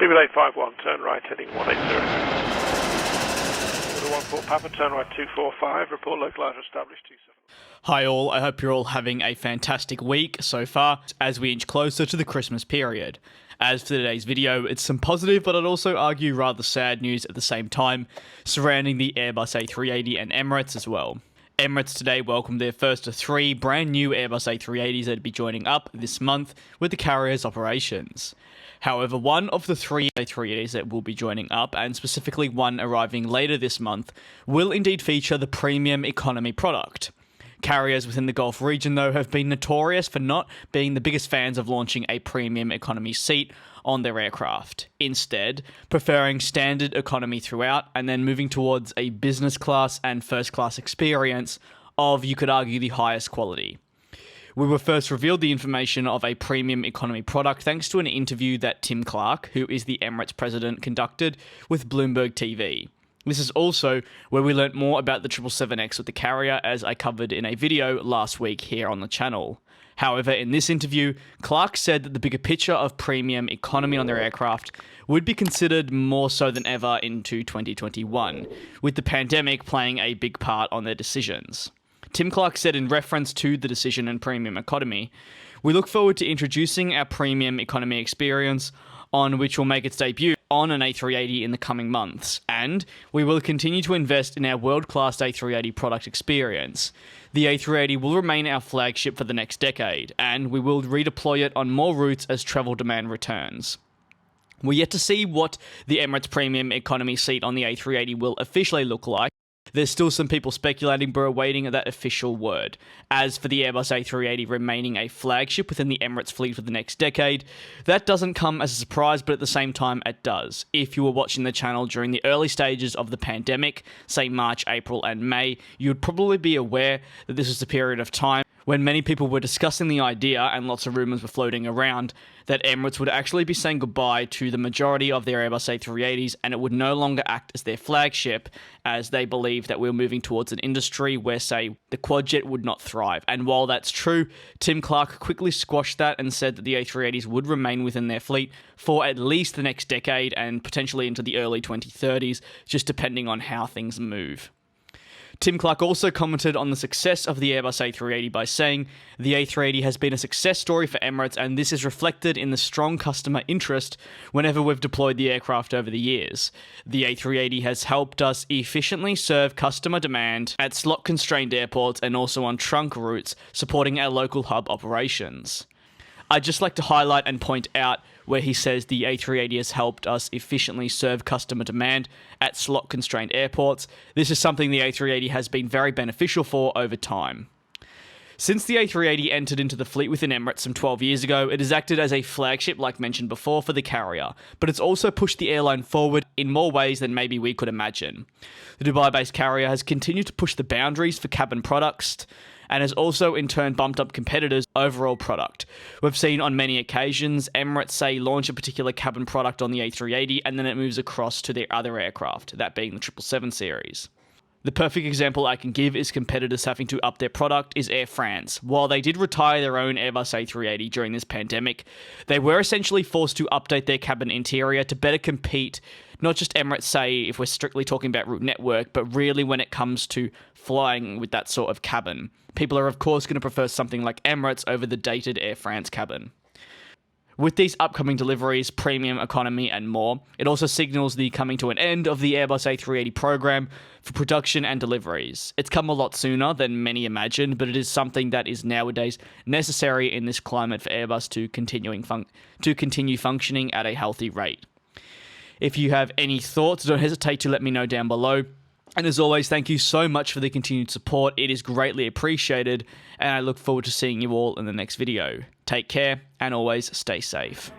Emirates A380, turn right heading 180. 14 Papa, turn right 245, report localizer established 27. Hi all, I hope you're all having a fantastic week so far as we inch closer to the Christmas period. As for today's video, it's some positive but I'd also argue rather sad news at the same time surrounding the Airbus A380 and Emirates as well. Emirates today welcomed their first of three brand new Airbus A380s that would be joining up this month with the carrier's operations. However, one of the three A380s that will be joining up, and specifically one arriving later this month, will indeed feature the premium economy product. Carriers within the Gulf region, though, have been notorious for not being the biggest fans of launching a premium economy seat on their aircraft, instead preferring standard economy throughout and then moving towards a business class and first class experience of, you could argue, the highest quality. We were first revealed the information of a premium economy product thanks to an interview that Tim Clark, who is the Emirates president, conducted with Bloomberg TV. This is also where we learnt more about the 777X with the carrier, as I covered in a video last week here on the channel. However, in this interview, Clark said that the bigger picture of premium economy on their aircraft would be considered more so than ever into 2021, with the pandemic playing a big part on their decisions. Tim Clark said in reference to the decision in premium economy, "We look forward to introducing our premium economy experience on which will make its debut on an A380 in the coming months, and we will continue to invest in our world-class A380 product experience. The A380 will remain our flagship for the next decade, and we will redeploy it on more routes as travel demand returns." We're yet to see what the Emirates premium economy seat on the A380 will officially look like. There's still some people speculating but awaiting that official word. As for the Airbus A380 remaining a flagship within the Emirates fleet for the next decade, that doesn't come as a surprise, but at the same time it does. If you were watching the channel during the early stages of the pandemic, say March, April and May, you would probably be aware that this was a period of time when many people were discussing the idea, and lots of rumours were floating around, that Emirates would actually be saying goodbye to the majority of their Airbus A380s and it would no longer act as their flagship, as they believed that we were moving towards an industry where, say, the quadjet would not thrive. And while that's true, Tim Clark quickly squashed that and said that the A380s would remain within their fleet for at least the next decade and potentially into the early 2030s, just depending on how things move. Tim Clark also commented on the success of the Airbus A380 by saying, "The A380 has been a success story for Emirates, and this is reflected in the strong customer interest whenever we've deployed the aircraft over the years. The A380 has helped us efficiently serve customer demand at slot-constrained airports and also on trunk routes, supporting our local hub operations." I'd just like to highlight and point out where he says the A380 has helped us efficiently serve customer demand at slot-constrained airports. This is something the A380 has been very beneficial for over time. Since the A380 entered into the fleet within Emirates some 12 years ago, it has acted as a flagship, like mentioned before, for the carrier, but it's also pushed the airline forward in more ways than maybe we could imagine. The Dubai-based carrier has continued to push the boundaries for cabin products, and has also in turn bumped up competitors' overall product. We've seen on many occasions Emirates, say, launch a particular cabin product on the A380 and then it moves across to their other aircraft, that being the 777 series. The perfect example I can give is competitors having to up their product is Air France. While they did retire their own Airbus A380 during this pandemic, they were essentially forced to update their cabin interior to better compete, not just Emirates, say, if we're strictly talking about route network, but really when it comes to flying with that sort of cabin. People are of course going to prefer something like Emirates over the dated Air France cabin. With these upcoming deliveries, premium economy and more, it also signals the coming to an end of the Airbus A380 program for production and deliveries. It's come a lot sooner than many imagined, but it is something that is nowadays necessary in this climate for Airbus to continue functioning at a healthy rate. If you have any thoughts, don't hesitate to let me know down below. And as always, thank you so much for the continued support. It is greatly appreciated, and I look forward to seeing you all in the next video. Take care, and always stay safe.